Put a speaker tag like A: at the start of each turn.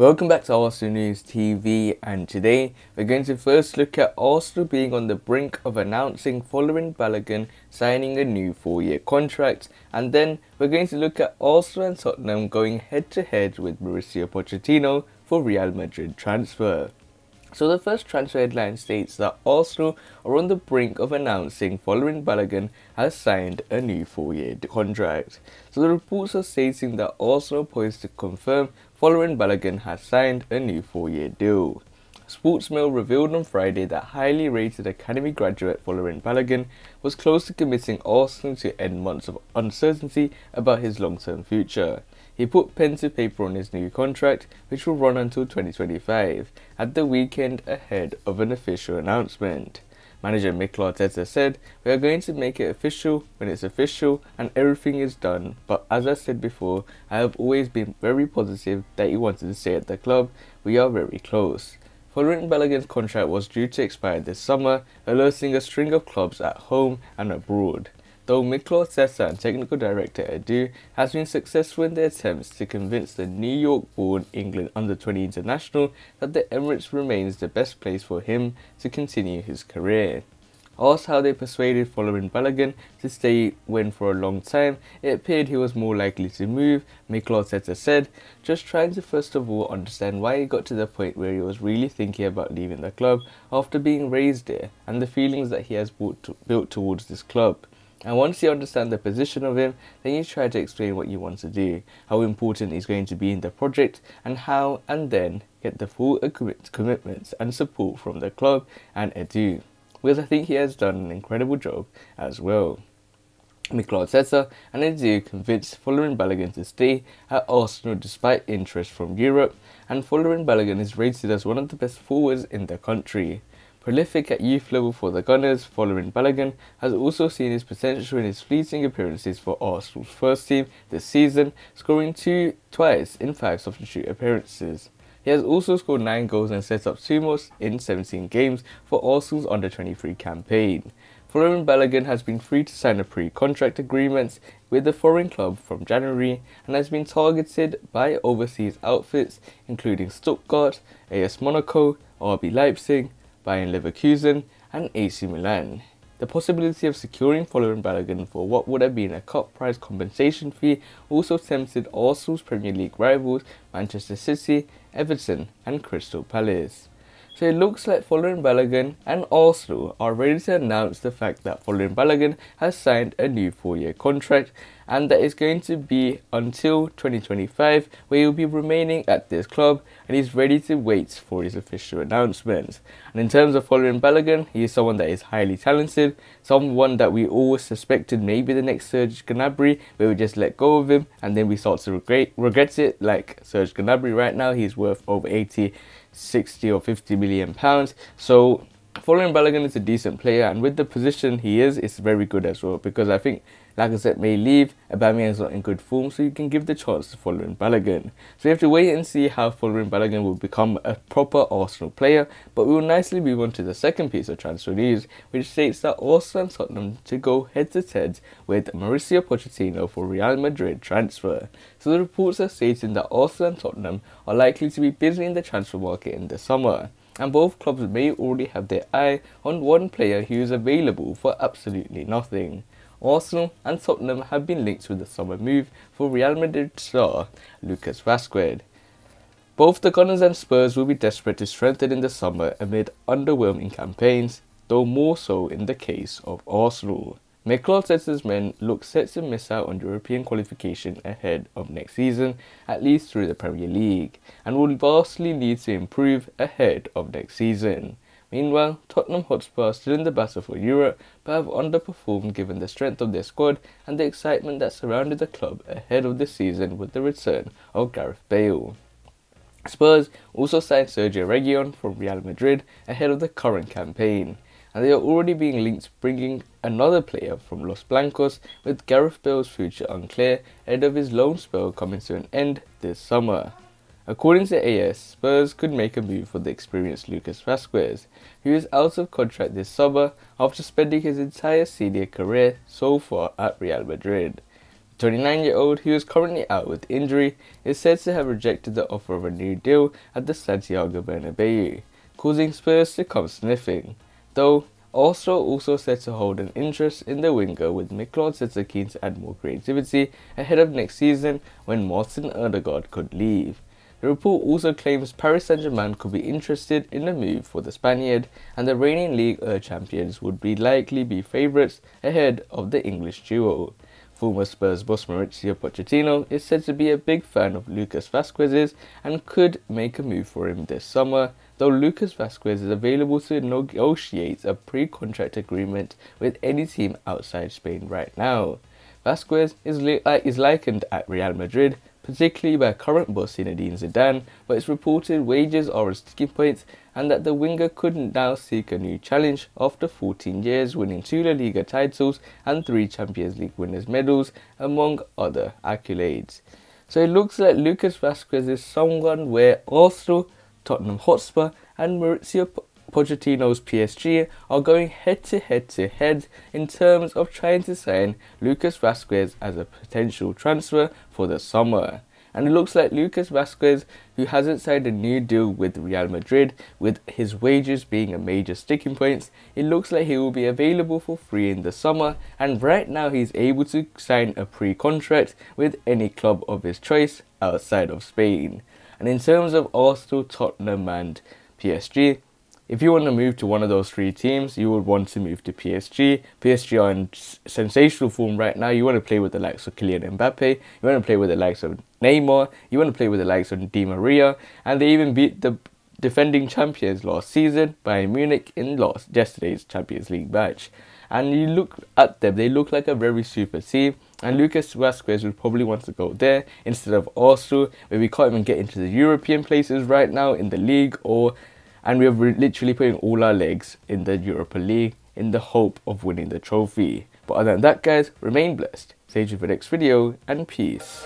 A: Welcome back to Arsenal News TV, and today we're going to first look at Arsenal being on the brink of announcing Folarin Balogun signing a new 4-year contract, and then we're going to look at Arsenal and Tottenham going head to head with Mauricio Pochettino for Real Madrid transfer. So the first transfer headline states that Arsenal are on the brink of announcing Folarin Balogun has signed a new 4-year contract. So the reports are stating that Arsenal poised to confirm Folarin Balogun has signed a new 4-year deal. Sportsmail revealed on Friday that highly rated academy graduate Folarin Balogun was close to committing Arsenal to end months of uncertainty about his long-term future. He put pen to paper on his new contract, which will run until 2025, at the weekend ahead of an official announcement. Manager Mikel Arteta said, "We are going to make it official when it's official and everything is done, but as I said before, I have always been very positive that he wanted to stay at the club. We are very close." Folarin Balogun's contract was due to expire this summer, alerting a string of clubs at home and abroad. Though Mikel Arteta and technical director Edu has been successful in their attempts to convince the New York-born England under-20 international that the Emirates remains the best place for him to continue his career. Asked how they persuaded Folarin Balogun to stay when for a long time it appeared he was more likely to move, Mikel Arteta said, "Just trying to first of all understand why he got to the point where he was really thinking about leaving the club after being raised there and the feelings that he has built towards this club. And once you understand the position of him, then you try to explain what you want to do, how important he's going to be in the project, and how, and then get the full commitments and support from the club and Edu, because I think he has done an incredible job as well." Mikel Arteta and Edu convinced Folarin Balogun to stay at Arsenal despite interest from Europe, and Folarin Balogun is rated as one of the best forwards in the country. Prolific at youth level for the Gunners, Folarin Balogun has also seen his potential in his fleeting appearances for Arsenal's first team this season, scoring twice in 5 substitute appearances. He has also scored 9 goals and set up 2 more in 17 games for Arsenal's under-23 campaign. Folarin Balogun has been free to sign a pre-contract agreement with the foreign club from January and has been targeted by overseas outfits including Stuttgart, AS Monaco, RB Leipzig, Bayern Leverkusen and AC Milan. The possibility of securing Folarin Balogun for what would have been a cut price compensation fee also tempted Arsenal's Premier League rivals Manchester City, Everton and Crystal Palace. So it looks like Folarin Balogun and Arsenal are ready to announce the fact that Folarin Balogun has signed a new 4-year contract and that is going to be until 2025, where he'll be remaining at this club and he's ready to wait for his official announcement. And in terms of Folarin Balogun, he is someone that is highly talented, someone that we always suspected maybe the next Serge Gnabry, where we just let go of him and then we start to regret it, like Serge Gnabry right now. He's worth over 80, 60 or 50 million pounds. So Folarin Balogun is a decent player, and with the position he is, it's very good as well, because I think Lacazette may leave, Aubameyang is not in good form, so you can give the chance to Folarin Balogun. So we have to wait and see how Folarin Balogun will become a proper Arsenal player, but we will nicely move on to the second piece of transfer news, which states that Arsenal and Tottenham to go head to head with Mauricio Pochettino for Real Madrid transfer. So the reports are stating that Arsenal and Tottenham are likely to be busy in the transfer market in the summer, and both clubs may already have their eye on one player who is available for absolutely nothing. Arsenal and Tottenham have been linked with the summer move for Real Madrid star Lucas Vazquez. Both the Gunners and Spurs will be desperate to strengthen in the summer amid underwhelming campaigns, though more so in the case of Arsenal. Mikel Arteta's men look set to miss out on European qualification ahead of next season, at least through the Premier League, and will vastly need to improve ahead of next season. Meanwhile, Tottenham Hotspur are still in the battle for Europe, but have underperformed given the strength of their squad and the excitement that surrounded the club ahead of the season with the return of Gareth Bale. Spurs also signed Sergio Reguilon from Real Madrid ahead of the current campaign, and they are already being linked to bringing another player from Los Blancos, with Gareth Bale's future unclear ahead of his loan spell coming to an end this summer. According to AS, Spurs could make a move for the experienced Lucas Vazquez, who is out of contract this summer after spending his entire senior career so far at Real Madrid. The 29-year-old, who is currently out with injury, is said to have rejected the offer of a new deal at the Santiago Bernabeu, causing Spurs to come sniffing, though Arsenal also said to hold an interest in the winger, with Mikel Arteta keen to add more creativity ahead of next season when Martin Odegaard could leave. The report also claims Paris Saint-Germain could be interested in the move for the Spaniard, and the reigning League champions would likely be favourites ahead of the English duo. Former Spurs boss Mauricio Pochettino is said to be a big fan of Lucas Vazquez and could make a move for him this summer, though Lucas Vazquez is available to negotiate a pre-contract agreement with any team outside Spain right now. Vazquez is likened at Real Madrid, particularly by current boss Zinedine Zidane, but it's reported wages are a sticking point and that the winger could now seek a new challenge after 14 years, winning 2 La Liga titles and 3 Champions League winners' medals, among other accolades. So it looks like Lucas Vazquez is someone where Arsenal, Tottenham Hotspur and Mauricio Pochettino's PSG are going head-to-head in terms of trying to sign Lucas Vazquez as a potential transfer for the summer. And it looks like Lucas Vazquez, who hasn't signed a new deal with Real Madrid, with his wages being a major sticking point, it looks like he will be available for free in the summer, and right now he's able to sign a pre-contract with any club of his choice outside of Spain. And in terms of Arsenal, Tottenham and PSG, if you want to move to one of those 3 teams, you would want to move to PSG. PSG are in sensational form right now. You want to play with the likes of Kylian Mbappe. You want to play with the likes of Neymar. You want to play with the likes of Di Maria. And they even beat the defending champions last season, Bayern Munich, in yesterday's Champions League match. And you look at them, they look like a very super team. And Lucas Vazquez would probably want to go there instead of Arsenal, where we can't even get into the European places right now in the league, and we're literally putting all our legs in the Europa League in the hope of winning the trophy. But other than that, guys, remain blessed. Stay tuned for the next video, and peace.